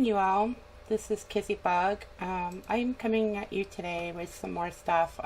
morning, you all. This is Kizzy Bug. I'm coming at you today with some more stuff,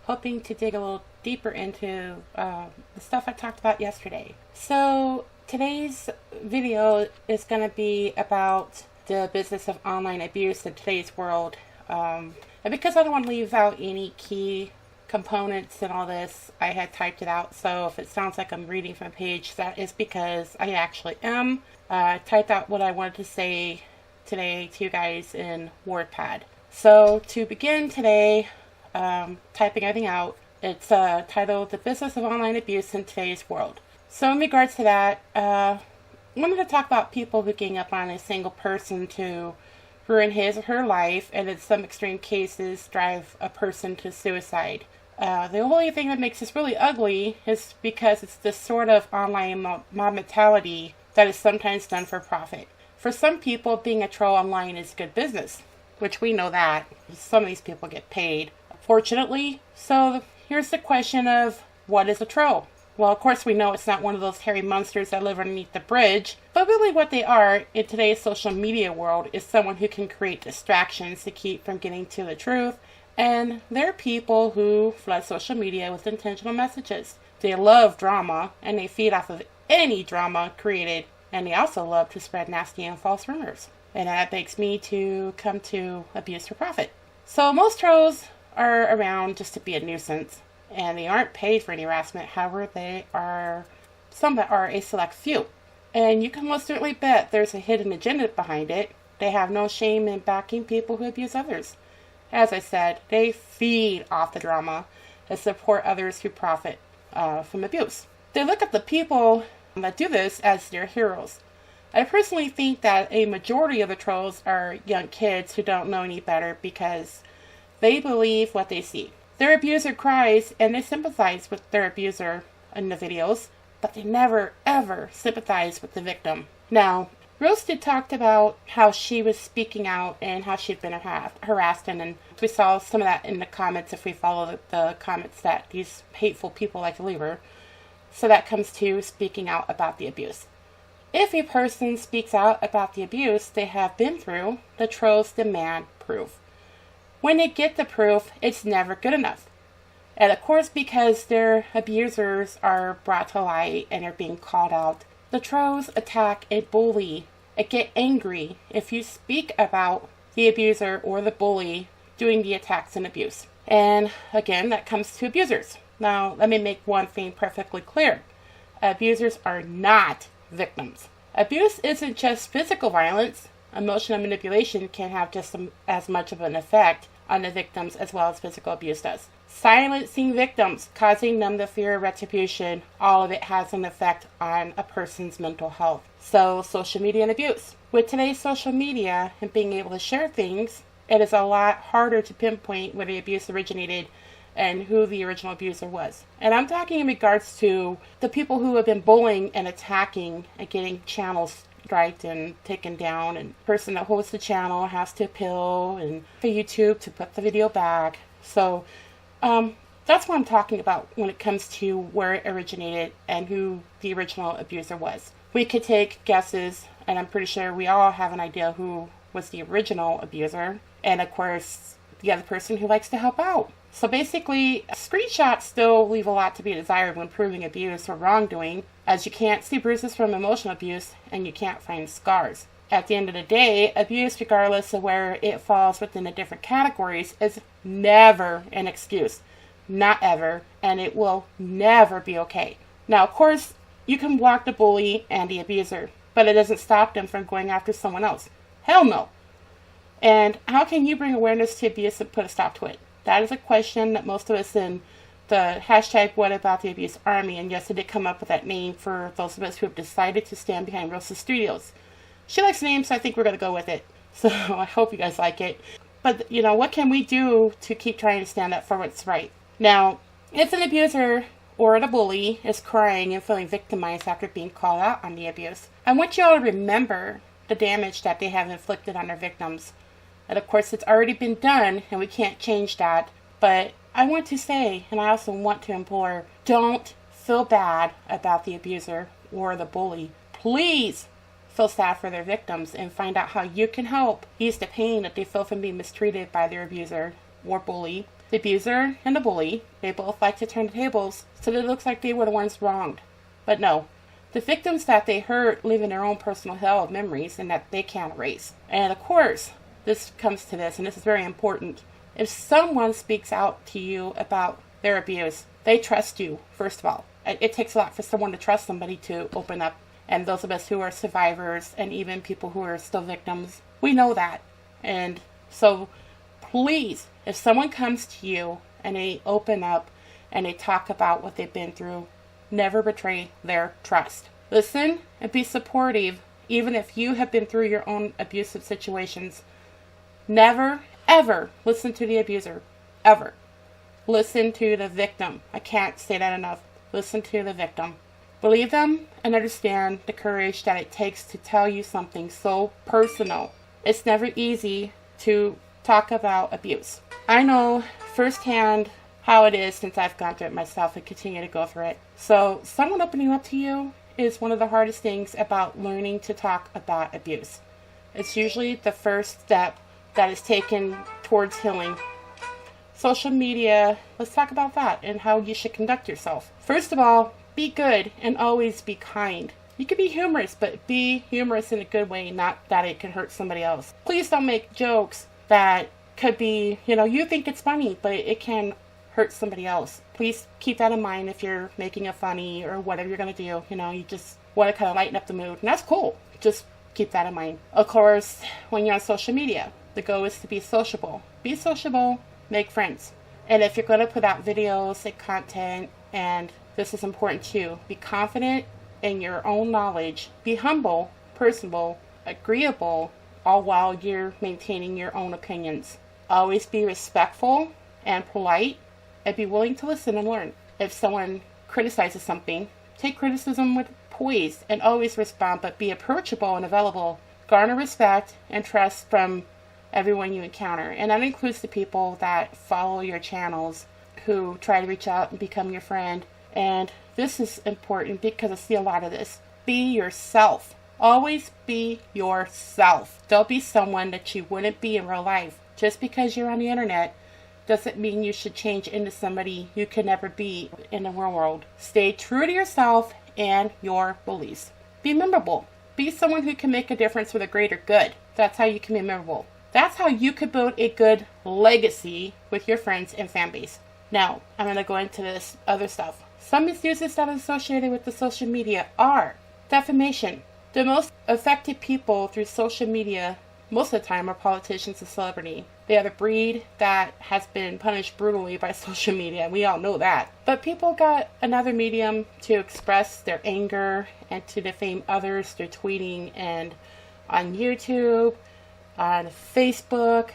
hoping to dig a little deeper into the stuff I talked about yesterday. So, today's video is going to be about the business of online abuse in today's world. And because I don't want to leave out any key components and all this, I had typed it out. So if it sounds like I'm reading from a page, that is because I actually am. Typed out what I wanted to say today to you guys in WordPad. So to begin today, typing everything out, it's titled The Business of Online Abuse in Today's World. So in regards to that, I wanted to talk about people who gang up on a single person to ruin his or her life, and in some extreme cases drive a person to suicide. The only thing that makes this really ugly is because it's this sort of online mob mentality that is sometimes done for profit. For some people, being a troll online is good business, which we know that. Some of these people get paid, fortunately. So here's the question of, what is a troll? Well, of course we know it's not one of those hairy monsters that live underneath the bridge, but really what they are in today's social media world is someone who can create distractions to keep from getting to the truth, and they're people who flood social media with intentional messages. They love drama, and they feed off of any drama created, and they also love to spread nasty and false rumors. And that makes me to come to abuse for profit. So most trolls are around just to be a nuisance, and they aren't paid for any harassment. However, they are some that are a select few. And you can most certainly bet there's a hidden agenda behind it. They have no shame in backing people who abuse others. As I said, they feed off the drama and support others who profit from abuse. They look at the people that do this as their heroes. I personally think that a majority of the trolls are young kids who don't know any better because they believe what they see. Their abuser cries and they sympathize with their abuser in the videos, but they never ever sympathize with the victim. Now, Roasted talked about how she was speaking out and how she'd been harassed, and we saw some of that in the comments if we follow the comments that these hateful people like to leave her. So that comes to speaking out about the abuse. If a person speaks out about the abuse they have been through, the trolls demand proof. When they get the proof, it's never good enough. And of course, because their abusers are brought to light and are being called out, the trolls attack and bully and get angry if you speak about the abuser or the bully doing the attacks and abuse. And again, that comes to abusers. Now, let me make one thing perfectly clear. Abusers are not victims. Abuse isn't just physical violence. Emotional manipulation can have just as much of an effect on the victims as well as physical abuse does. Silencing victims, causing them the fear of retribution, all of it has an effect on a person's mental health. So, social media and abuse. With today's social media and being able to share things, it is a lot harder to pinpoint where the abuse originated and who the original abuser was. And I'm talking in regards to the people who have been bullying and attacking and getting channels striked and taken down, and the person that hosts the channel has to appeal and for YouTube to put the video back. So that's what I'm talking about when it comes to where it originated and who the original abuser was. We could take guesses, and I'm pretty sure we all have an idea who was the original abuser, and of course the other person who likes to help out. So basically, screenshots still leave a lot to be desired when proving abuse or wrongdoing, as you can't see bruises from emotional abuse and you can't find scars. At the end of the day, abuse, regardless of where it falls within the different categories, is never an excuse. Not ever, and it will never be okay. Now, of course, you can block the bully and the abuser, but it doesn't stop them from going after someone else. Hell no. And how can you bring awareness to abuse and put a stop to it? That is a question that most of us in the hashtag What About the Abuse Army, and yes, I did come up with that name for those of us who have decided to stand behind Roasted Studios. She likes the name, so I think we're going to go with it. So I hope you guys like it. But, you know, what can we do to keep trying to stand up for what's right? Now, if an abuser or the bully is crying and feeling victimized after being called out on the abuse, I want you all to remember the damage that they have inflicted on their victims. And of course, it's already been done, and we can't change that. But I want to say, and I also want to implore, don't feel bad about the abuser or the bully. Please feel sad for their victims and find out how you can help ease the pain that they feel from being mistreated by their abuser or bully. The abuser and the bully, they both like to turn the tables so that it looks like they were the ones wronged. But no, the victims that they hurt live in their own personal hell of memories and that they can't erase. And of course, this comes to this, and this is very important. If someone speaks out to you about their abuse, they trust you, first of all. It takes a lot for someone to trust somebody to open up. And those of us who are survivors and even people who are still victims, we know that. And so please, if someone comes to you and they open up and they talk about what they've been through, never betray their trust. Listen and be supportive, even if you have been through your own abusive situations. Never, ever listen to the abuser. Ever. Listen to the victim. I can't say that enough. Listen to the victim. Believe them and understand the courage that it takes to tell you something so personal. It's never easy to talk about abuse. I know firsthand how it is since I've gone through it myself and continue to go through it. So someone opening up to you is one of the hardest things about learning to talk about abuse. It's usually the first step that is taken towards healing. Social media, let's talk about that and how you should conduct yourself. First of all, be good and always be kind. You can be humorous, but be humorous in a good way, not that it can hurt somebody else. Please don't make jokes that could be, you think it's funny, but it can hurt somebody else. Please keep that in mind if you're making a funny or whatever you're going to do. You just want to kind of lighten up the mood, and that's cool. Just keep that in mind. Of course, when you're on social media, the goal is to be sociable. Be sociable, make friends. And if you're going to put out videos and content, and this is important too, be confident in your own knowledge. Be humble, personable, agreeable, all while you're maintaining your own opinions. Always be respectful and polite, and be willing to listen and learn. If someone criticizes something, take criticism with poise and always respond, but be approachable and available. Garner respect and trust from everyone you encounter. And that includes the people that follow your channels, who try to reach out and become your friend. And this is important because I see a lot of this. Be yourself. Always be yourself. Don't be someone that you wouldn't be in real life. Just because you're on the internet doesn't mean you should change into somebody you could never be in the real world. Stay true to yourself and your beliefs. Be memorable. Be someone who can make a difference for the greater good. That's how you can be memorable. That's how you could build a good legacy with your friends and fan base. Now, I'm going to go into this other stuff. Some misuses that are associated with the social media are defamation. The most affected people through social media most of the time are politicians and celebrity. They are the breed that has been punished brutally by social media, and we all know that. But people got another medium to express their anger and to defame others through tweeting, and on YouTube, on Facebook,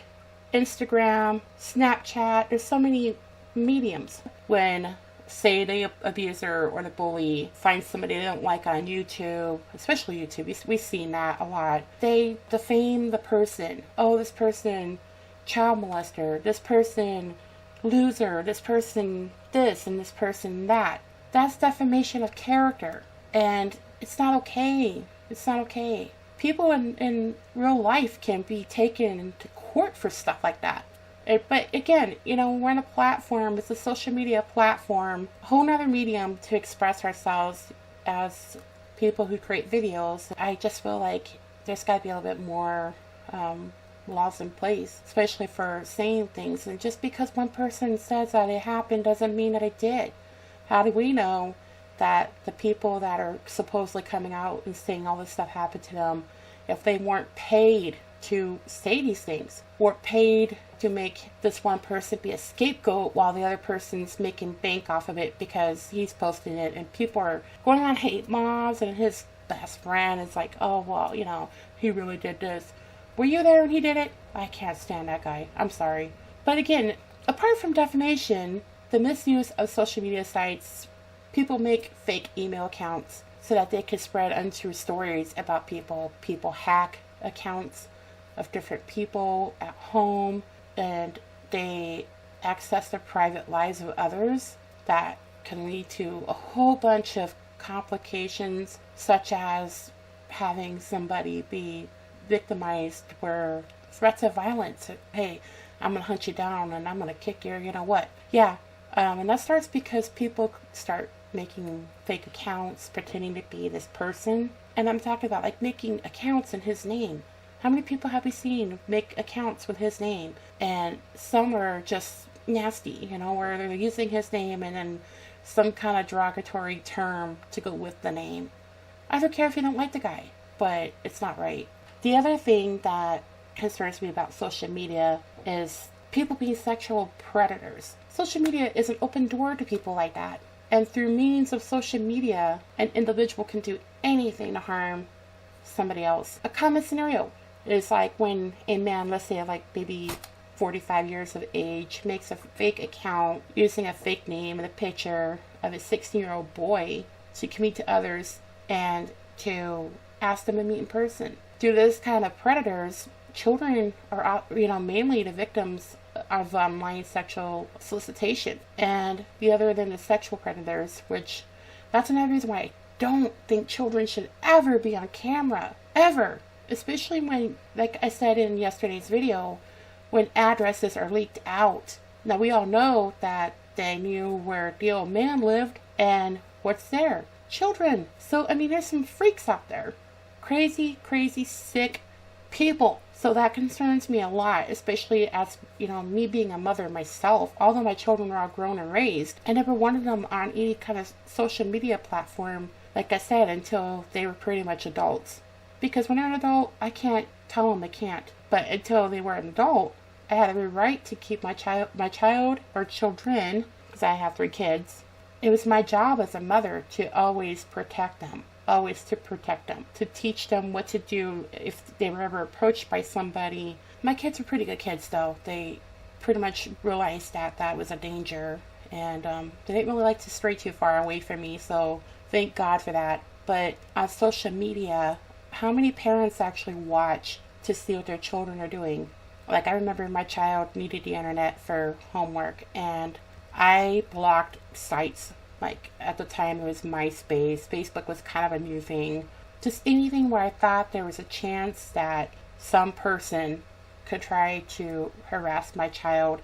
Instagram, Snapchat. There's so many mediums. When, say, the abuser or the bully finds somebody they don't like on YouTube, especially YouTube, we've seen that a lot. They defame the person. Oh, this person child molester, this person loser, this person this, and this person that. That's defamation of character. And it's not okay. It's not okay. People in real life can be taken to court for stuff like that. But again, we're on a platform. It's a social media platform, a whole nother medium to express ourselves as people who create videos. I just feel like there's got to be a little bit more laws in place, especially for saying things. And just because one person says that it happened doesn't mean that it did. How do we know that the people that are supposedly coming out and saying all this stuff happened to them, if they weren't paid to say these things, or paid to make this one person be a scapegoat while the other person's making bank off of it because he's posting it, and people are going on hate mobs, and his best friend is like, oh, well, he really did this. Were you there when he did it? I can't stand that guy. I'm sorry. But again, apart from defamation, the misuse of social media sites, people make fake email accounts so that they can spread untrue stories about people. People hack accounts of different people at home, and they access the private lives of others. That can lead to a whole bunch of complications, such as having somebody be victimized where threats of violence. Hey, I'm gonna hunt you down and I'm gonna kick your, you know what? Yeah, and that starts because people start making fake accounts, pretending to be this person. And I'm talking about like making accounts in his name. How many people have we seen make accounts with his name? And some are just nasty, where they're using his name and then some kind of derogatory term to go with the name. I don't care if you don't like the guy, but it's not right. The other thing that concerns me about social media is people being sexual predators. Social media is an open door to people like that. And through means of social media, an individual can do anything to harm somebody else. A common scenario is like when a man, let's say like maybe 45 years of age, makes a fake account using a fake name and a picture of a 16-year-old boy to communicate to others and to ask them to meet in person. Through this kind of predators, children are, mainly the victims of online sexual solicitation. And the other than the sexual predators, which that's another reason why I don't think children should ever be on camera. Ever. Especially when, like I said in yesterday's video, when addresses are leaked out. Now we all know that they knew where the old man lived and what's there. Children. So, there's some freaks out there. Crazy, sick people. So that concerns me a lot, especially as, me being a mother myself. Although my children are all grown and raised, I never wanted them on any kind of social media platform, like I said, until they were pretty much adults. Because when they're an adult, I can't tell them they can't. But until they were an adult, I had every right to keep my child or children, because I have 3 kids. It was my job as a mother to always protect them. To teach them what to do if they were ever approached by somebody. My kids were pretty good kids, though. They pretty much realized that was a danger, and they didn't really like to stray too far away from me, so thank God for that. But on social media, how many parents actually watch to see what their children are doing? Like, I remember my child needed the internet for homework, and I blocked sites. Like, at the time, it was MySpace. Facebook was kind of a new thing. Just anything where I thought there was a chance that some person could try to harass my child,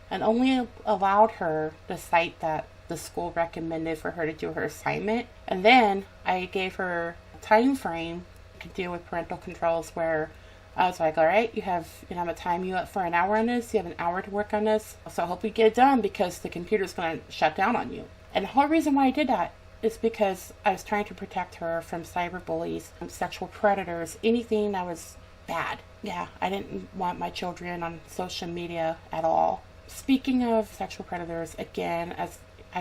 and only allowed her the site that the school recommended for her to do her assignment. And then I gave her a time frame to deal with parental controls where I was like, all right, I'm going to time you up for an hour on this. You have an hour to work on this. So I hope you get it done because the computer's going to shut down on you. And the whole reason why I did that is because I was trying to protect her from cyberbullies, from sexual predators, anything that was bad. Yeah, I didn't want my children on social media at all. Speaking of sexual predators, again, as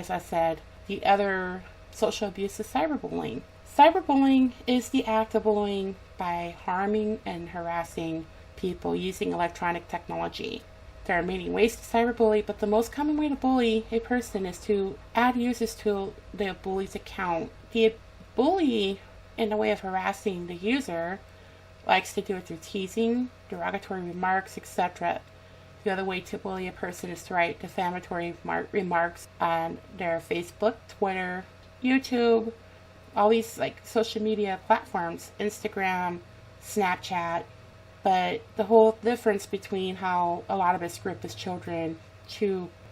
I said, the other social abuse is cyberbullying. Cyberbullying is the act of bullying by harming and harassing people using electronic technology. There are many ways to cyberbully, but the most common way to bully a person is to add users to the bully's account. The bully, in the way of harassing the user, likes to do it through teasing, derogatory remarks, etc. The other way to bully a person is to write defamatory remarks on their Facebook, Twitter, YouTube, all these social media platforms, Instagram, Snapchat. But the whole difference between how a lot of us grew up as children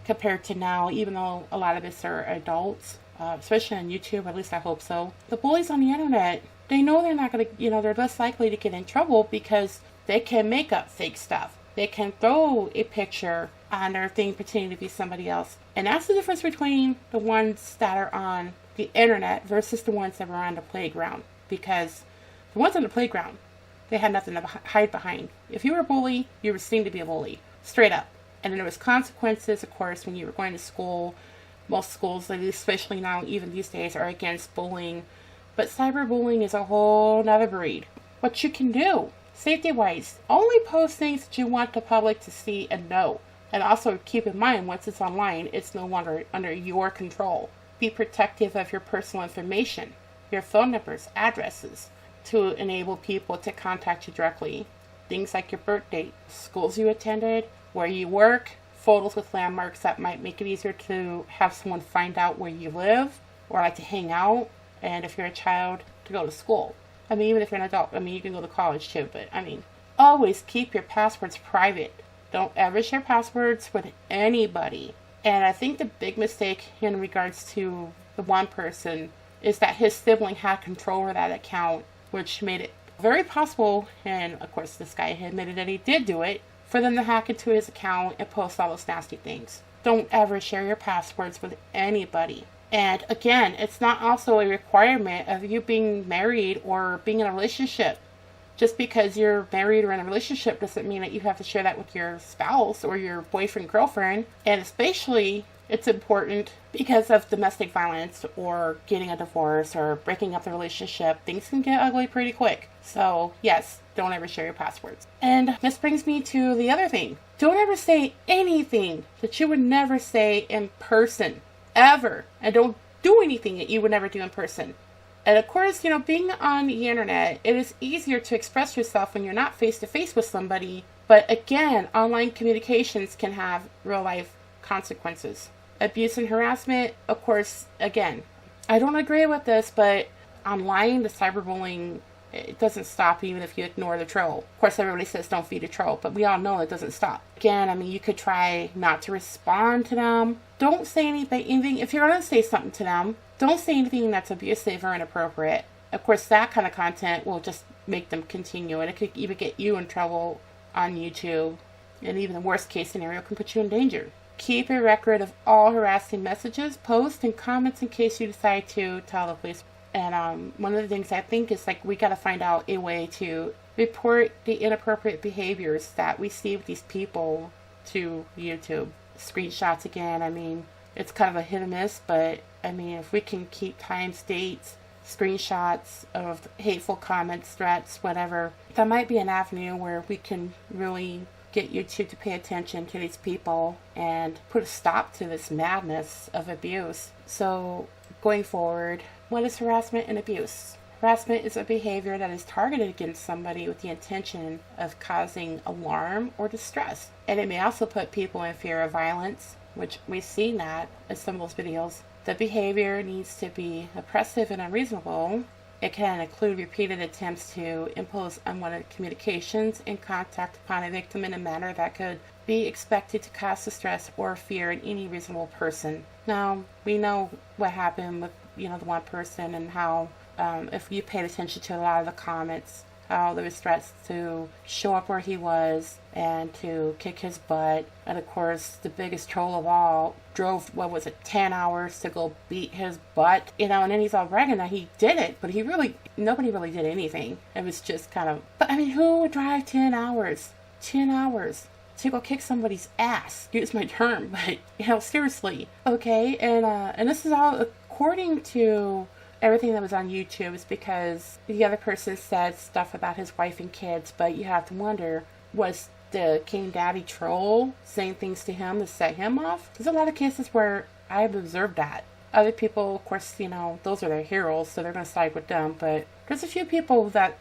compared to now, even though a lot of us are adults, especially on YouTube, at least I hope so. The bullies on the internet, they know they're not going to, they're less likely to get in trouble because they can make up fake stuff. They can throw a picture on their thing pretending to be somebody else. And that's the difference between the ones that are on the internet versus the ones that are on the playground. Because the ones on the playground, they had nothing to hide behind. If you were a bully, you were seen to be a bully. Straight up. And then there was consequences, of course, when you were going to school. Most schools, especially now, even these days, are against bullying. But cyberbullying is a whole nother breed. What you can do, safety-wise, only post things that you want the public to see and know. And also keep in mind, once it's online, it's no longer under your control. Be protective of your personal information, your phone numbers, addresses, to enable people to contact you directly. Things like your birth date, schools you attended, where you work, photos with landmarks that might make it easier to have someone find out where you live or like to hang out, and if you're a child, to go to school. I mean, even if you're an adult, I mean, you can go to college too, but I mean, always keep your passwords private. Don't ever share passwords with anybody. And I think the big mistake in regards to the one person is that his sibling had control over that account, which made it very possible, and of course this guy admitted that he did do it, for them to hack into his account and post all those nasty things. Don't ever share your passwords with anybody. And again, it's not also a requirement of you being married or being in a relationship. Just because you're married or in a relationship doesn't mean that you have to share that with your spouse or your boyfriend, girlfriend. And especially, it's important because of domestic violence or getting a divorce or breaking up the relationship. Things can get ugly pretty quick. So yes, don't ever share your passwords. And this brings me to the other thing. Don't ever say anything that you would never say in person. Ever. And don't do anything that you would never do in person. And of course, being on the internet, it is easier to express yourself when you're not face to face with somebody. But again, online communications can have real life consequences. Abuse and harassment, of course, again, I don't agree with this, but online, the cyberbullying, it doesn't stop even if you ignore the troll. Of course, everybody says don't feed a troll, but we all know it doesn't stop. Again, I mean, you could try not to respond to them. Don't say anything. If you're going to say something to them, don't say anything that's abusive or inappropriate. Of course, that kind of content will just make them continue, and it could even get you in trouble on YouTube. And even the worst case scenario can put you in danger. Keep a record of all harassing messages, posts, and comments in case you decide to tell the police. And one of the things I think is we got to find out a way to report the inappropriate behaviors that we see with these people to YouTube. Screenshots again, I mean, it's kind of a hit or miss, but I mean, if we can keep times, dates, screenshots of hateful comments, threats, whatever, that might be an avenue where we can really get YouTube to pay attention to these people and put a stop to this madness of abuse. So going forward, what is harassment and abuse? Harassment is a behavior that is targeted against somebody with the intention of causing alarm or distress. And it may also put people in fear of violence, which we've seen that in some of those videos. The behavior needs to be oppressive and unreasonable. It can include repeated attempts to impose unwanted communications and contact upon a victim in a manner that could be expected to cause distress or fear in any reasonable person. Now, we know what happened with, the one person, and how, if you paid attention to a lot of the comments, how there was threats to show up where he was and to kick his butt. And of course, the biggest troll of all drove, 10 hours to go beat his butt, and then he's all bragging that he did it, but nobody really did anything. It was just kind of, but I mean, who would drive 10 hours? 10 hours to go kick somebody's ass? Use my term, but, seriously. Okay, and this is all according to everything that was on YouTube, is because the other person said stuff about his wife and kids, but you have to wonder, was the King Daddy troll saying things to him to set him off? There's a lot of cases where I've observed that. Other people, of course, those are their heroes, so they're going to side with them, but there's a few people that,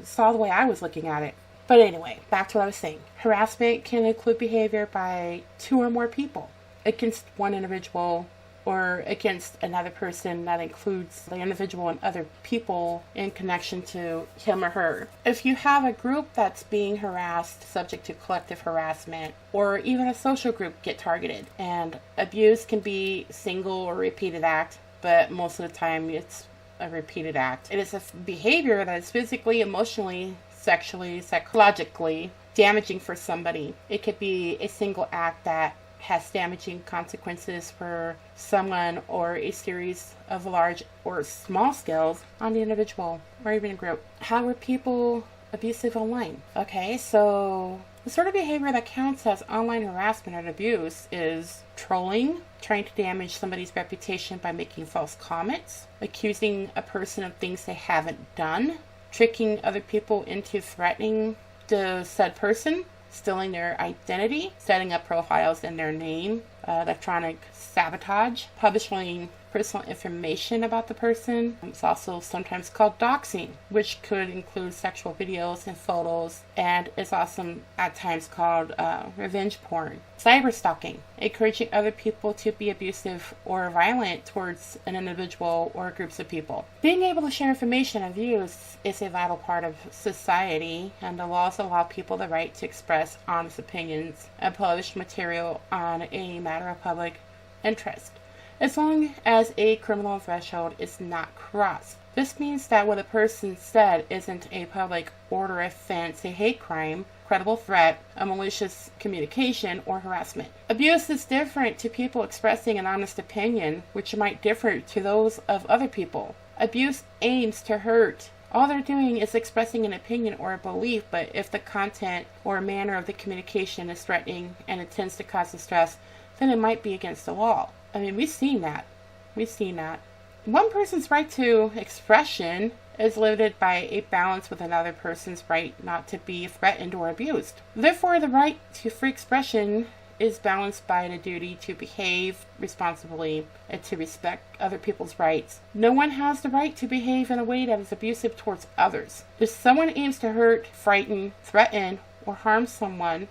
saw the way I was looking at it. But anyway, back to what I was saying. Harassment can include behavior by two or more people against one individual, or against another person that includes the individual and other people in connection to him or her. If you have a group that's being harassed, subject to collective harassment, or even a social group get targeted, and abuse can be single or repeated act, but most of the time it's a repeated act. It is a behavior that is physically, emotionally, sexually, psychologically damaging for somebody. It could be a single act that has damaging consequences for someone, or a series of large or small scales on the individual or even a group. How are people abusive online? Okay, so the sort of behavior that counts as online harassment and abuse is trolling, trying to damage somebody's reputation by making false comments, accusing a person of things they haven't done, tricking other people into threatening the said person, stealing their identity, setting up profiles in their name, electronic sabotage, publishing personal information about the person. It's also sometimes called doxing, which could include sexual videos and photos, and it's also at times called revenge porn. Cyberstalking, encouraging other people to be abusive or violent towards an individual or groups of people. Being able to share information and views is a vital part of society, and the laws allow people the right to express honest opinions and publish material on a matter of public interest, as long as a criminal threshold is not crossed. This means that what a person said isn't a public order offense, a hate crime, credible threat, a malicious communication, or harassment. Abuse is different to people expressing an honest opinion, which might differ to those of other people. Abuse aims to hurt. All they're doing is expressing an opinion or a belief, but if the content or manner of the communication is threatening and it tends to cause distress, then it might be against the law. I mean, we've seen that. One person's right to expression is limited by a balance with another person's right not to be threatened or abused. Therefore, the right to free expression is balanced by the duty to behave responsibly and to respect other people's rights. No one has the right to behave in a way that is abusive towards others. If someone aims to hurt, frighten, threaten, or harm someone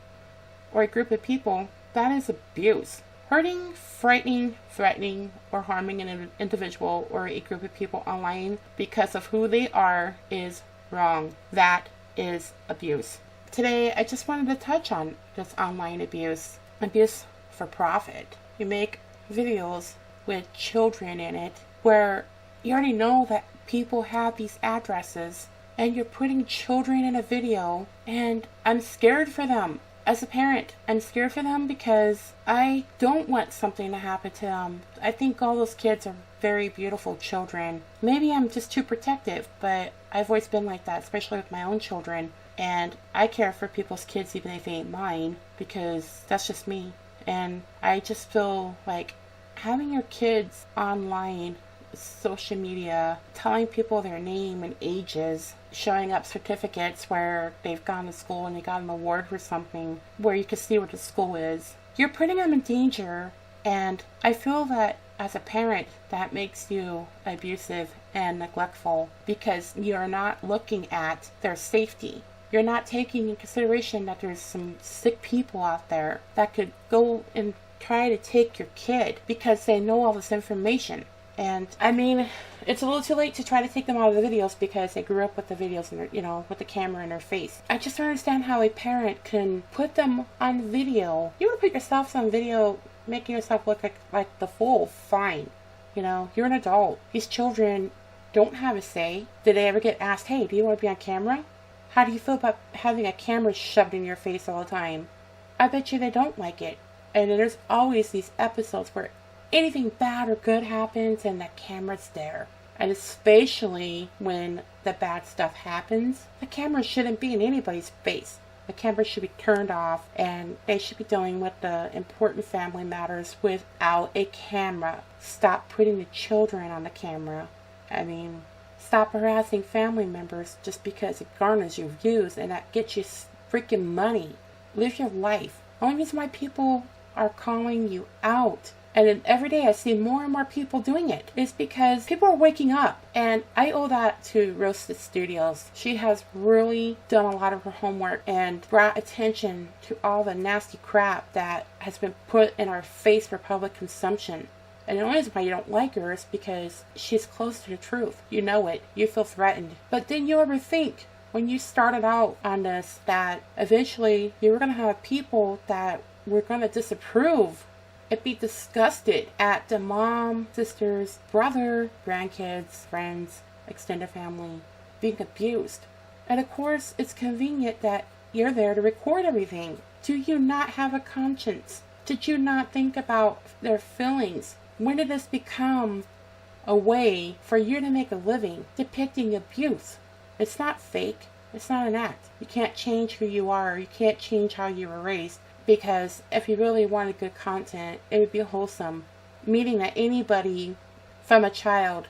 or a group of people, that is abuse. Hurting, frightening, threatening, or harming an individual or a group of people online because of who they are is wrong. That is abuse. Today, I just wanted to touch on this online abuse. Abuse for profit. You make videos with children in it where you already know that people have these addresses and you're putting children in a video, and I'm scared for them. As a parent, I'm scared for them because I don't want something to happen to them. I think all those kids are very beautiful children. Maybe I'm just too protective, but I've always been like that, especially with my own children. And I care for people's kids even if they ain't mine, because that's just me. And I just feel like having your kids online, social media, telling people their name and ages, showing up certificates where they've gone to school and they got an award for something, where you can see what the school is. You're putting them in danger, and I feel that as a parent, that makes you abusive and neglectful because you're not looking at their safety. You're not taking in consideration that there's some sick people out there that could go and try to take your kid because they know all this information. And I mean, it's a little too late to try to take them out of the videos because they grew up with the videos and with the camera in their face. I just don't understand how a parent can put them on video. You want to put yourself on video, making yourself look like the fool, fine. You're an adult. These children don't have a say. Did they ever get asked, hey, do you want to be on camera? How do you feel about having a camera shoved in your face all the time? I bet you they don't like it. And then there's always these episodes where anything bad or good happens and the camera's there. And especially when the bad stuff happens, the camera shouldn't be in anybody's face. The camera should be turned off and they should be dealing with the important family matters without a camera. Stop putting the children on the camera. Stop harassing family members just because it garners your views and that gets you freaking money. Live your life. The only reason why people are calling you out, and then every day I see more and more people doing it, is because people are waking up. And I owe that to Roasted Studios. She has really done a lot of her homework and brought attention to all the nasty crap that has been put in our face for public consumption. And the only reason why you don't like her is because she's close to the truth. You know it. You feel threatened. But didn't you ever think when you started out on this that eventually you were going to have people that were going to disapprove and be disgusted at the mom, sisters, brother, grandkids, friends, extended family being abused? And of course, it's convenient that you're there to record everything. Do you not have a conscience? Did you not think about their feelings? When did this become a way for you to make a living depicting abuse? It's not fake. It's not an act. You can't change who you are. You can't change how you were raised. Because if you really wanted good content, it would be wholesome. Meaning that anybody from a child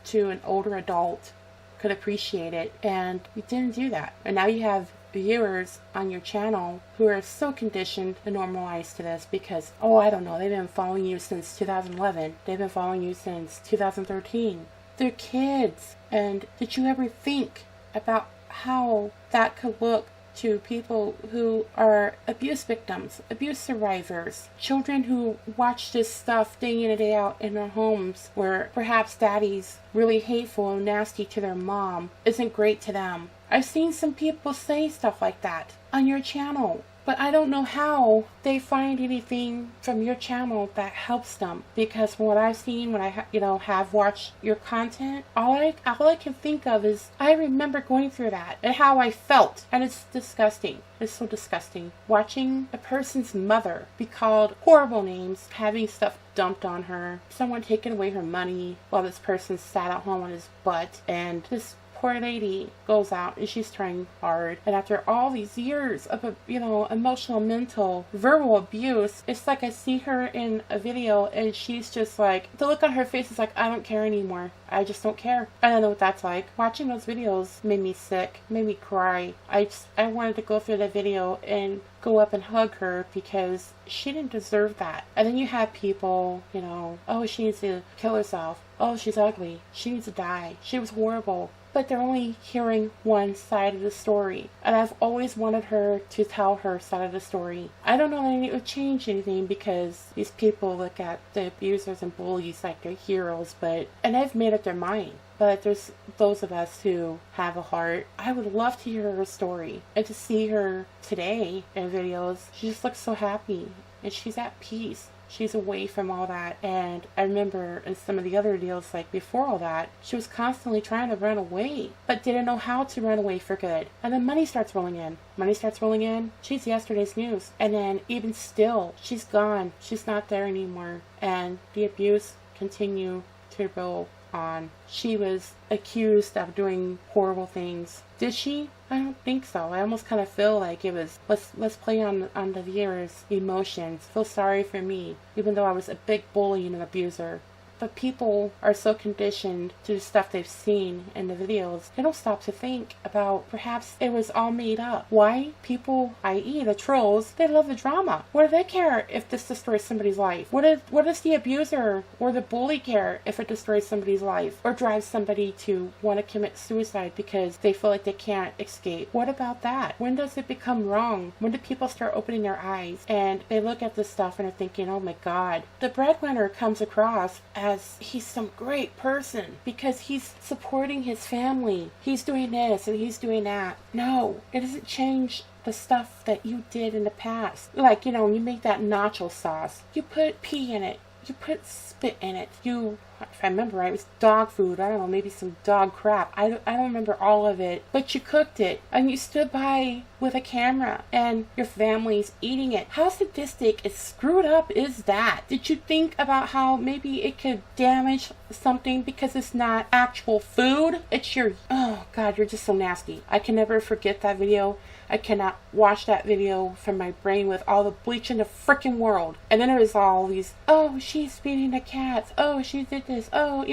to an older adult could appreciate it. And you didn't do that. And now you have viewers on your channel who are so conditioned and normalized to this because, I don't know, they've been following you since 2011. They've been following you since 2013. They're kids. And did you ever think about how that could look to people who are abuse victims, abuse survivors, children who watch this stuff day in and day out in their homes where perhaps daddy's really hateful and nasty to their mom, isn't great to them. I've seen some people say stuff like that on your channel, but I don't know how they find anything from your channel that helps them. Because from what I've seen, when I have watched your content, all I can think of is I remember going through that and how I felt, and it's disgusting. It's so disgusting watching a person's mother be called horrible names, having stuff dumped on her, someone taking away her money while this person sat at home on his butt, and this poor lady goes out and she's trying hard, and after all these years of emotional, mental, verbal abuse, it's like I see her in a video and she's just like, the look on her face is like, I don't care anymore. I just don't care. I don't know what that's like. Watching those videos made me sick, made me cry. I wanted to go through the video and go up and hug her because she didn't deserve that. And then you have people, oh, she needs to kill herself. Oh, she's ugly. She needs to die. She was horrible. But they're only hearing one side of the story. And I've always wanted her to tell her side of the story. I don't know that it would change anything because these people look at the abusers and bullies like they're heroes, and they've made up their mind. But there's those of us who have a heart. I would love to hear her story and to see her today in videos. She just looks so happy and she's at peace. She's away from all that. And I remember in some of the other deals, like before all that, she was constantly trying to run away, but didn't know how to run away for good. And then money starts rolling in. She's yesterday's news. And then even still, she's gone. She's not there anymore. And the abuse continue to roll on. She was accused of doing horrible things. Did she? I don't think so. I almost kind of feel like it was, let's play on the viewer's emotions. Feel sorry for me, even though I was a big bully and an abuser. But people are so conditioned to the stuff they've seen in the videos, they don't stop to think about perhaps it was all made up. Why? People, i.e. the trolls, they love the drama. What do they care if this destroys somebody's life? What does the abuser or the bully care if it destroys somebody's life or drives somebody to want to commit suicide because they feel like they can't escape? What about that? When does it become wrong? When do people start opening their eyes and they look at this stuff and are thinking, oh my God, the breadwinner comes across as he's some great person because he's supporting his family. He's doing this and he's doing that. No, it doesn't change the stuff that you did in the past. Like, you make that nacho sauce. You put pee in it. You put spit in it. If I remember right, it was dog food. I don't know, maybe some dog crap. I don't remember all of it. But you cooked it and you stood by with a camera and your family's eating it. How sadistic and screwed up is that? Did you think about how maybe it could damage something because it's not actual food? It's oh God, you're just so nasty. I can never forget that video. I cannot watch that video from my brain with all the bleach in the freaking world. And then there was all these, oh, she's feeding the cats. Oh, she did this. Oh,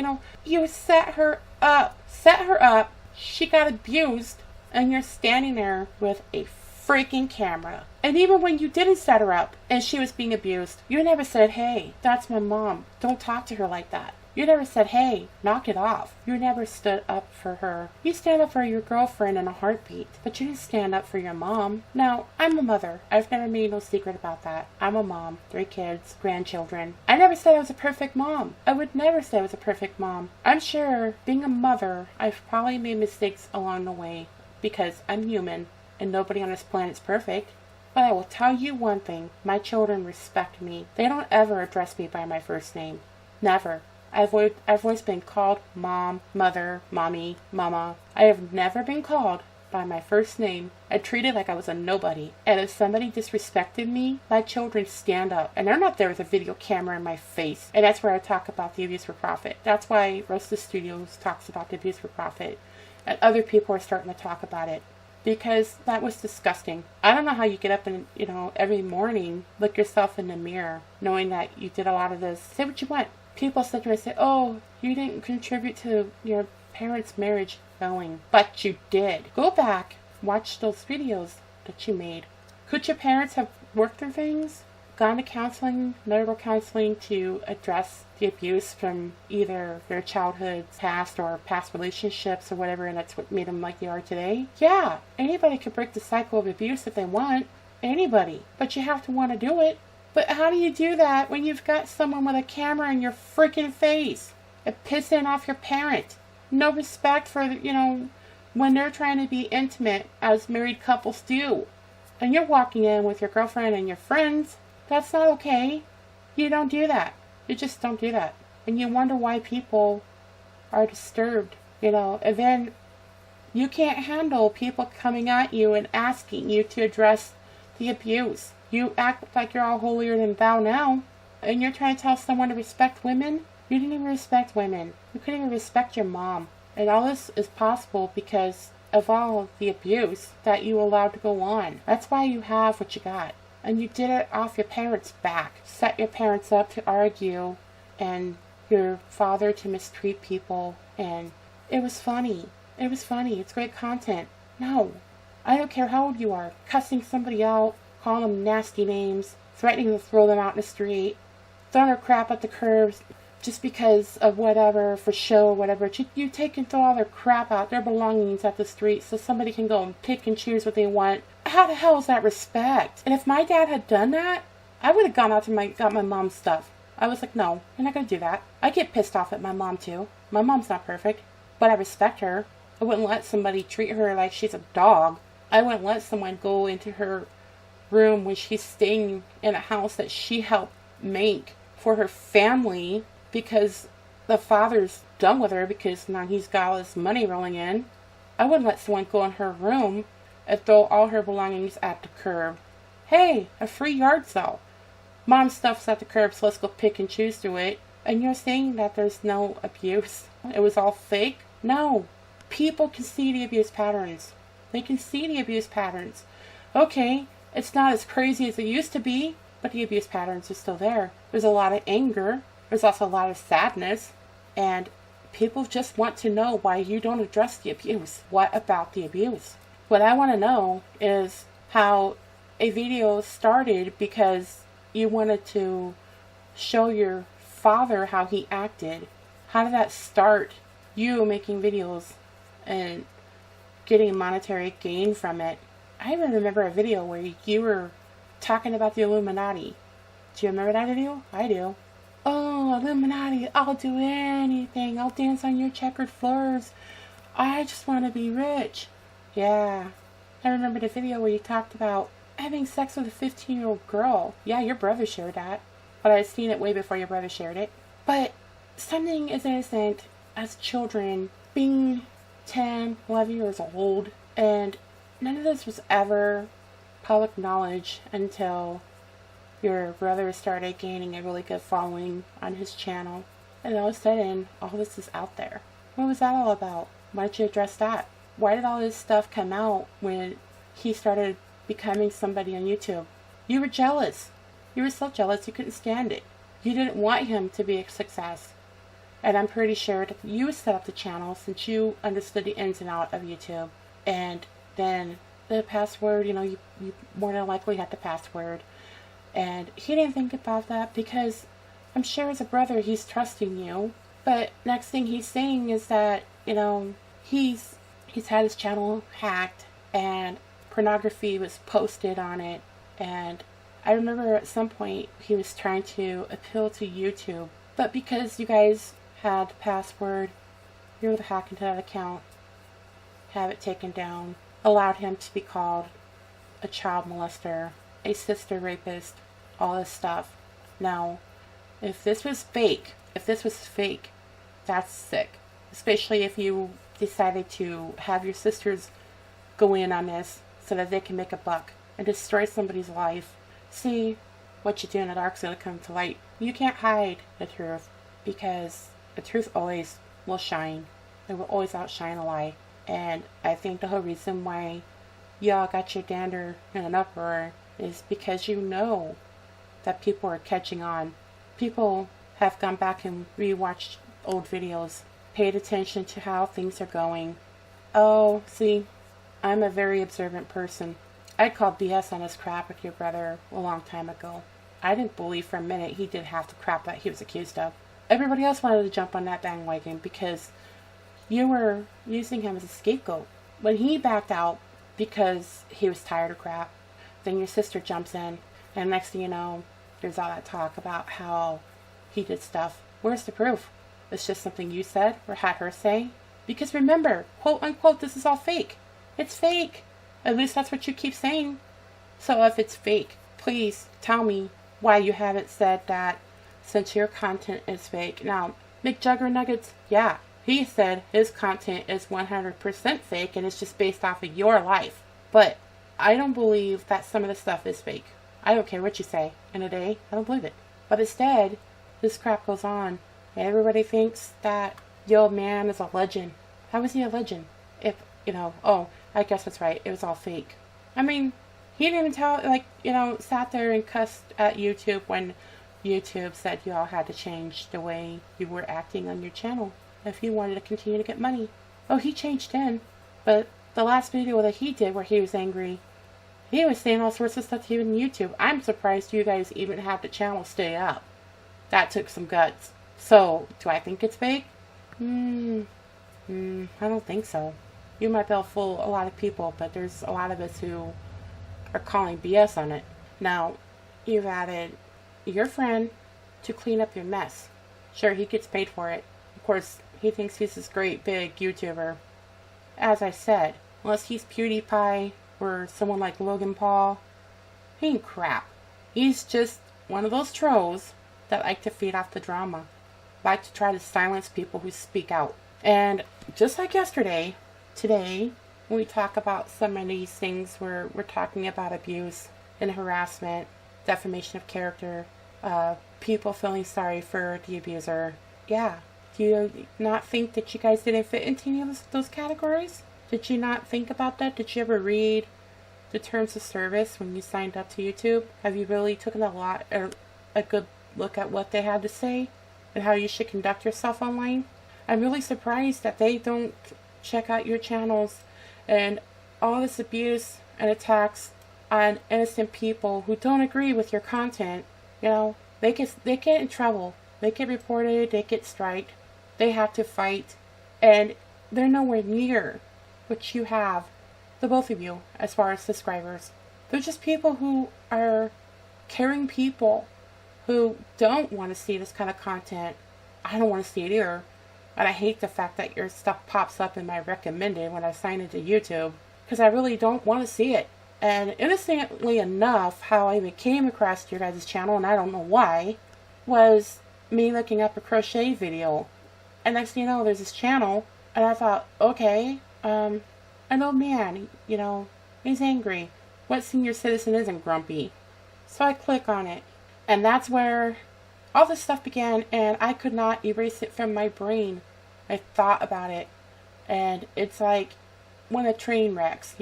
you set her up. She got abused. And you're standing there with a freaking camera. And even when you didn't set her up and she was being abused, you never said, hey, that's my mom. Don't talk to her like that. You never said, hey, knock it off. You never stood up for her. You stand up for your girlfriend in a heartbeat, but you didn't stand up for your mom. Now, I'm a mother. I've never made no secret about that. I'm a mom, 3 kids, grandchildren. I never said I was a perfect mom. I would never say I was a perfect mom. I'm sure, being a mother, I've probably made mistakes along the way because I'm human and nobody on this planet is perfect. But I will tell you one thing. My children respect me. They don't ever address me by my first name. Never. I've always been called mom, mother, mommy, mama. I have never been called by my first name and treated like I was a nobody. And if somebody disrespected me, my children stand up. And they're not there with a video camera in my face. And that's where I talk about the abuse for profit. That's why Rosa Studios talks about the abuse for profit. And other people are starting to talk about it. Because that was disgusting. I don't know how you get up and, every morning, look yourself in the mirror, knowing that you did a lot of this. Say what you want. People sit there and say, oh, you didn't contribute to your parents' marriage going. But you did. Go back, watch those videos that you made. Could your parents have worked through things? gone to counseling, medical counseling, to address the abuse from either their childhood past or past relationships or whatever, and that's what made them like they are today? Yeah, anybody could break the cycle of abuse if they want. Anybody. But you have to want to do it. But how do you do that when you've got someone with a camera in your freaking face and pissing off your parent? No respect for, when they're trying to be intimate as married couples do. And you're walking in with your girlfriend and your friends. That's not okay. You don't do that. You just don't do that. And you wonder why people are disturbed, And then you can't handle people coming at you and asking you to address the abuse. You act like you're all holier than thou now. And you're trying to tell someone to respect women? You didn't even respect women. You couldn't even respect your mom. And all this is possible because of all the abuse that you allowed to go on. That's why you have what you got. And you did it off your parents' back. Set your parents up to argue and your father to mistreat people. And it was funny. It was funny. It's great content. No. I don't care how old you are. Cussing somebody out, calling them nasty names, threatening to throw them out in the street, throwing their crap at the curbs just because of whatever, for show or whatever. You take and throw all their crap out, their belongings at the street so somebody can go and pick and choose what they want. How the hell is that respect? And if my dad had done that, I would have gone out to got my mom's stuff. I was like, no, you're not going to do that. I get pissed off at my mom too. My mom's not perfect, but I respect her. I wouldn't let somebody treat her like she's a dog. I wouldn't let someone go into her room when she's staying in a house that she helped make for her family because the father's done with her because now he's got all this money rolling in. I wouldn't let someone go in her room and throw all her belongings at the curb. Hey, a free yard sale. Mom's stuff's at the curb, so let's go pick and choose through it. And you're saying that there's no abuse? It was all fake? No. People can see the abuse patterns. They can see the abuse patterns. Okay, it's not as crazy as it used to be, but the abuse patterns are still there. There's a lot of anger. There's also a lot of sadness. And people just want to know why you don't address the abuse. What about the abuse? What I want to know is how a video started because you wanted to show your father how he acted. How did that start? You making videos and getting monetary gain from it. I even remember a video where you were talking about the Illuminati. Do you remember that video? I do. Oh, Illuminati, I'll do anything. I'll dance on your checkered floors. I just want to be rich. Yeah. I remember the video where you talked about having sex with a 15-year-old girl. Yeah, your brother shared that. But I'd seen it way before your brother shared it. But something as innocent as children being 10, 11 years old, and none of this was ever public knowledge until your brother started gaining a really good following on his channel. And all of a sudden, all this is out there. What was that all about? Why didn't you address that? Why did all this stuff come out when he started becoming somebody on YouTube? You were jealous. You were so jealous you couldn't stand it. You didn't want him to be a success. And I'm pretty sure that you set up the channel since you understood the ins and outs of YouTube. And then the password, you more than likely had the password. And he didn't think about that because I'm sure as a brother he's trusting you. But next thing he's saying is that, he's had his channel hacked and pornography was posted on it. And I remember at some point he was trying to appeal to YouTube. But because you guys had the password, you were able to hack into that account, have it taken down, allowed him to be called a child molester, a sister rapist, all this stuff. Now, if this was fake, that's sick. Especially if you decided to have your sisters go in on this so that they can make a buck and destroy somebody's life. See, what you do in the dark's going to come to light. You can't hide the truth because the truth always will shine. It will always outshine a lie. And I think the whole reason why y'all got your dander in an uproar is because you know that people are catching on. People have gone back and rewatched old videos, paid attention to how things are going. Oh, see, I'm a very observant person. I called BS on this crap with your brother a long time ago. I didn't believe for a minute he did half the crap that he was accused of. Everybody else wanted to jump on that bandwagon because you were using him as a scapegoat. When he backed out because he was tired of crap, then your sister jumps in, and next thing you know, there's all that talk about how he did stuff. Where's the proof? It's just something you said or had her say. Because remember, quote unquote, this is all fake. It's fake. At least that's what you keep saying. So if it's fake, please tell me why you haven't said that since your content is fake. Now, McJuggernuggets, yeah, he said his content is 100% fake and it's just based off of your life. But I don't believe that some of the stuff is fake. I don't care what you say in a day. I don't believe it. But instead, this crap goes on. And everybody thinks that the old man is a legend. How is he a legend? If, oh, I guess that's right. It was all fake. I mean, he didn't even sat there and cussed at YouTube when YouTube said you all had to change the way you were acting on your channel if you wanted to continue to get money. Oh, he changed then. But the last video that he did where he was angry, he was saying all sorts of stuff to even YouTube. I'm surprised you guys even had the channel stay up. That took some guts. So, do I think it's fake? I don't think so. You might be able to fool a lot of people, but there's a lot of us who are calling BS on it. Now, you've added your friend to clean up your mess. Sure, he gets paid for it. Of course, he thinks he's this great big YouTuber. As I said, unless he's PewDiePie or someone like Logan Paul, he ain't crap. He's just one of those trolls that like to feed off the drama. Like to try to silence people who speak out. And just like yesterday, today, when we talk about some of these things where we're talking about abuse and harassment, defamation of character, people feeling sorry for the abuser. Yeah. Do you not think that you guys didn't fit into any of those categories? Did you not think about that? Did you ever read the terms of service when you signed up to YouTube? Have you really taken a good look at what they had to say and how you should conduct yourself online? I'm really surprised that they don't check out your channels and all this abuse and attacks on innocent people who don't agree with your content. They get in trouble. They get reported, they get striked, they have to fight, and they're nowhere near what you have, the both of you, as far as subscribers. They're just people who are caring people who don't want to see this kind of content. I don't want to see it either. And I hate the fact that your stuff pops up in my recommended when I sign into YouTube, because I really don't want to see it. And innocently enough, how I even came across your guys' channel, and I don't know why, was me looking up a crochet video. And next thing you know, there's this channel, and I thought, okay, an old man, he's angry. What senior citizen isn't grumpy? So I click on it, and that's where all this stuff began, and I could not erase it from my brain. I thought about it, and it's like when a train wrecks,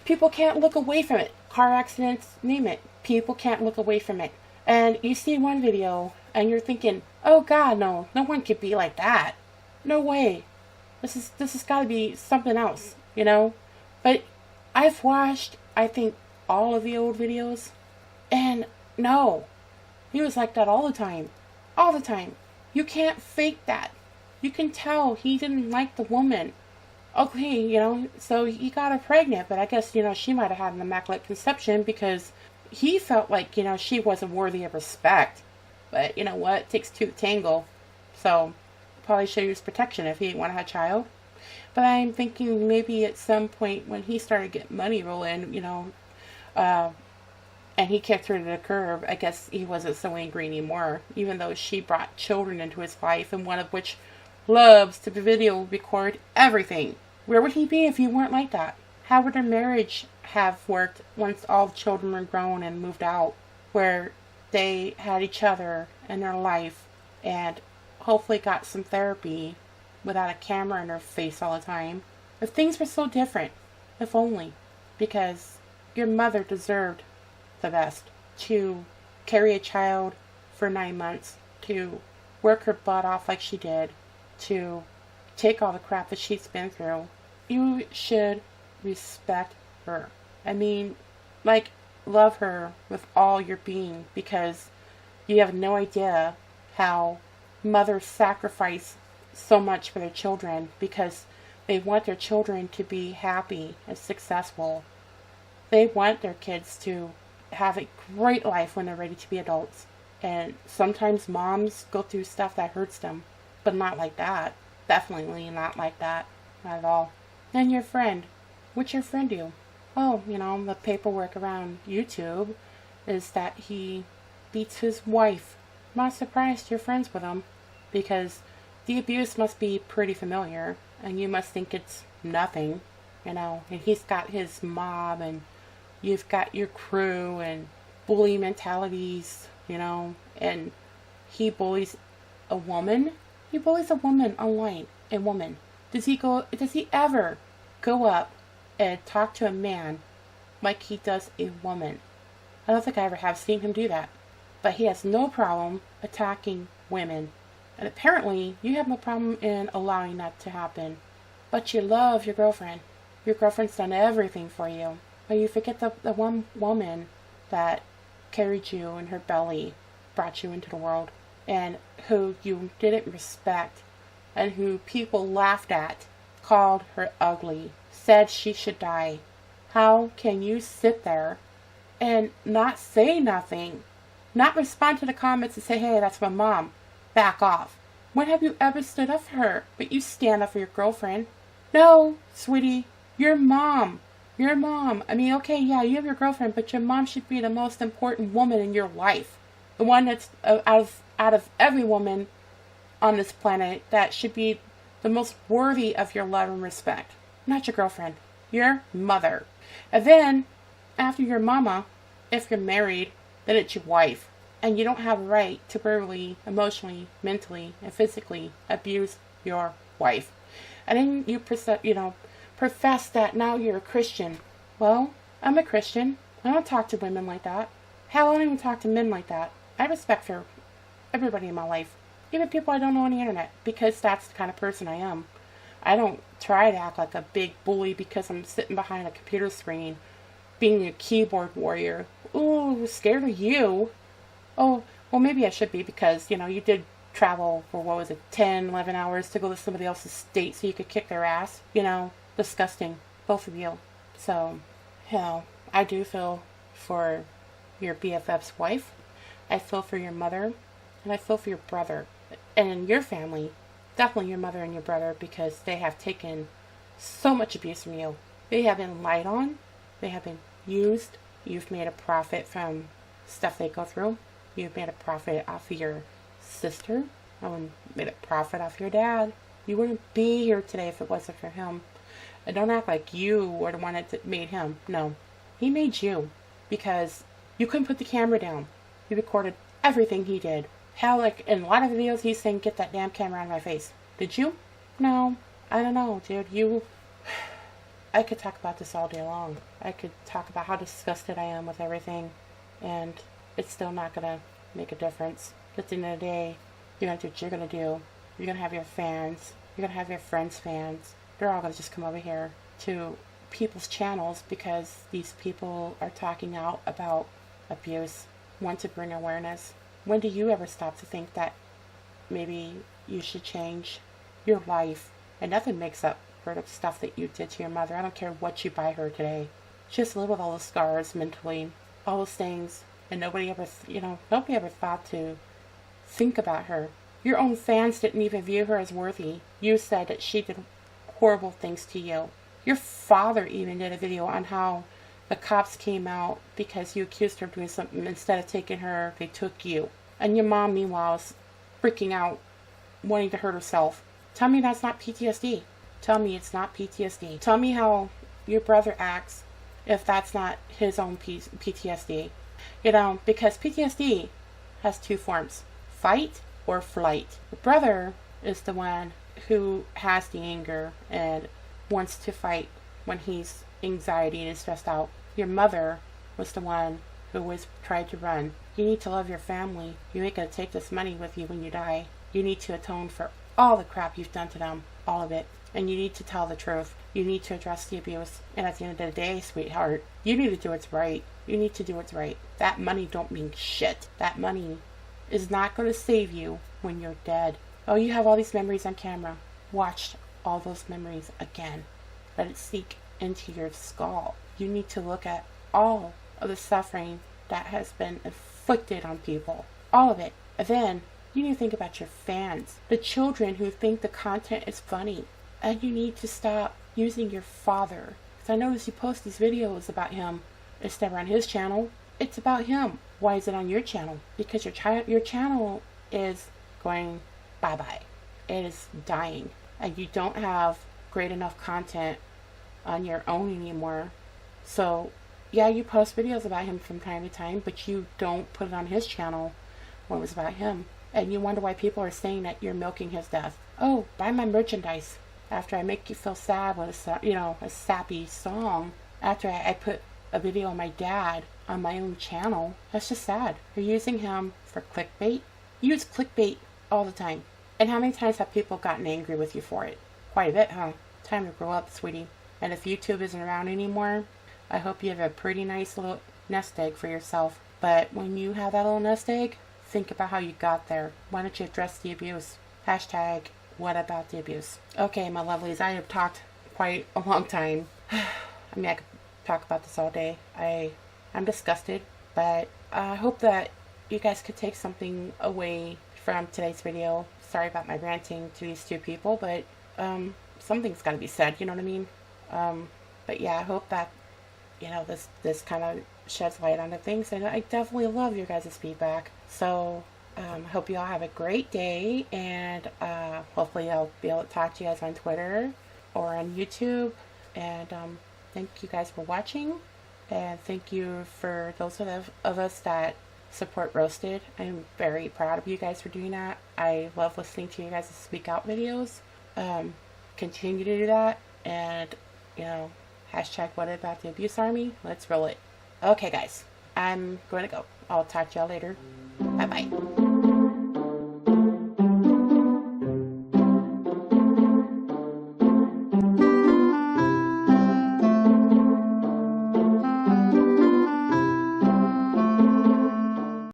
people can't look away from it. Car accidents, name it. People can't look away from it. And you see one video, and you're thinking, oh God, no one could be like that. No way. This has got to be something else, But I've watched, I think, all of the old videos, and no. He was like that all the time. All the time. You can't fake that. You can tell he didn't like the woman. Okay, so he got her pregnant, but I guess, she might have had an immaculate conception because he felt like, she wasn't worthy of respect. But you know what? It takes two to tangle. So, probably should use protection if he didn't want to have a child. But I'm thinking maybe at some point when he started getting money rolling, and he kicked her to the curb, I guess he wasn't so angry anymore, even though she brought children into his life, and one of which loves to video record everything. Where would he be if he weren't like that? How would their marriage have worked once all the children were grown and moved out, where they had each other in their life and hopefully got some therapy without a camera in their face all the time? If things were so different, if only, because your mother deserved the best. To carry a child for 9 months, to work her butt off like she did, to take all the crap that she's been through. You should respect her. I mean, like, love her with all your being, because you have no idea how mothers sacrifice so much for their children because they want their children to be happy and successful. They want their kids to have a great life when they're ready to be adults. And sometimes moms go through stuff that hurts them, but not like that. Definitely not like that. Not at all. And your friend. What's your friend do? Oh, the paperwork around YouTube is that he beats his wife. I'm not surprised you're friends with him, because the abuse must be pretty familiar, and you must think it's nothing, and he's got his mob, and you've got your crew, and bully mentalities, and he bullies a woman. He bullies a woman online, a woman. Does he ever go up and talk to a man like he does a woman? I don't think I ever have seen him do that. But he has no problem attacking women. And apparently, you have no problem in allowing that to happen. But you love your girlfriend. Your girlfriend's done everything for you. But you forget the one woman that carried you in her belly, brought you into the world, and who you didn't respect, and who people laughed at, called her ugly, said she should die. How can you sit there and not say nothing? Not respond to the comments and say, hey, that's my mom. Back off. When have you ever stood up for her? But you stand up for your girlfriend. No, sweetie, your mom. Your mom. I mean, okay, yeah, you have your girlfriend, but your mom should be the most important woman in your life. The one that's out of every woman on this planet, that should be the most worthy of your love and respect. Not your girlfriend. Your mother. And then, after your mama, if you're married, then it's your wife. And you don't have a right to verbally, emotionally, mentally, and physically abuse your wife. And then you profess that now you're a Christian. Well, I'm a Christian. I don't talk to women like that. Hell, I don't even talk to men like that. I have respect for everybody in my life. Even people I don't know on the internet. Because that's the kind of person I am. I don't try to act like a big bully because I'm sitting behind a computer screen being a keyboard warrior. Ooh, scared of you. Oh, well, maybe I should be, because, you did travel for, 10, 11 hours to go to somebody else's state so you could kick their ass. Disgusting. Both of you. So, hell, I do feel for your BFF's wife. I feel for your mother. And I feel for your brother. And your family. Definitely your mother and your brother, because they have taken so much abuse from you. They have been lied on. They have been used. You've made a profit from stuff they go through. You've made a profit off of your sister. Made a profit off your dad. You wouldn't be here today if it wasn't for him. And don't act like you were the one that made him. No. He made you. Because you couldn't put the camera down. You recorded everything he did. Hell, like in a lot of videos he's saying, get that damn camera out of my face. Did you? No. I don't know, dude. I could talk about this all day long. I could talk about how disgusted I am with everything. And it's still not going to make a difference. At the end of the day, you're going to do what you're going to do. You're going to have your fans. You're going to have your friends' fans. They're all going to just come over here to people's channels because these people are talking out about abuse. Want to bring awareness. When do you ever stop to think that maybe you should change your life? And nothing makes up for the stuff that you did to your mother. I don't care what you buy her today. Just live with all the scars mentally. All those things. And nobody ever thought to think about her. Your own fans didn't even view her as worthy. You said that she did horrible things to you. Your father even did a video on how the cops came out because you accused her of doing something. Instead of taking her, they took you. And your mom, meanwhile, is freaking out, wanting to hurt herself. Tell me that's not PTSD. Tell me it's not PTSD. Tell me how your brother acts if that's not his own PTSD. Because PTSD has two forms. Fight or flight. The brother is the one who has the anger and wants to fight when he's anxiety and is stressed out. Your mother was the one who was tried to run. You need to love your family. You ain't going to take this money with you when you die. You need to atone for all the crap you've done to them, all of it. And you need to tell the truth. You need to address the abuse. And at the end of the day, sweetheart, you need to do what's right. You need to do what's right. That money don't mean shit. That money is not going to save you when you're dead. Oh, you have all these memories on camera. Watch all those memories again. Let it sink into your skull. You need to look at all of the suffering that has been inflicted on people. All of it. And then you need to think about your fans. The children who think the content is funny. And you need to stop using your father. Because I notice you post these videos about him. It's never on his channel. It's about him. Why is it on your channel? Because your channel is going bye-bye. It is dying. And you don't have great enough content on your own anymore. So, yeah, you post videos about him from time to time, but you don't put it on his channel when it was about him. And you wonder why people are saying that you're milking his death. Oh, buy my merchandise. After I make you feel sad with a sappy song. After I put a video of my dad on my own channel. That's just sad. You're using him for clickbait. You use clickbait all the time. And how many times have people gotten angry with you for it? Quite a bit, huh? Time to grow up, sweetie. And if YouTube isn't around anymore, I hope you have a pretty nice little nest egg for yourself. But when you have that little nest egg, think about how you got there. Why don't you address the abuse? Hashtag, what about the abuse? Okay, my lovelies, I have talked quite a long time. I mean, I could talk about this all day. I'm disgusted, but I hope that you guys could take something away from today's video. Sorry about my ranting to these two people, but something's got to be said, you know what I mean? But yeah, I hope that, this kind of sheds light onto things, and I definitely love your guys' feedback. So, I hope you all have a great day, and hopefully I'll be able to talk to you guys on Twitter or on YouTube, and thank you guys for watching, and thank you for those of us that support Roasted. I'm very proud of you guys for doing that. I love listening to you guys' speak out videos. Continue to do that, and hashtag what about the abuse army. Let's roll it. Okay guys, I'm going to go. I'll talk to y'all later. Bye bye.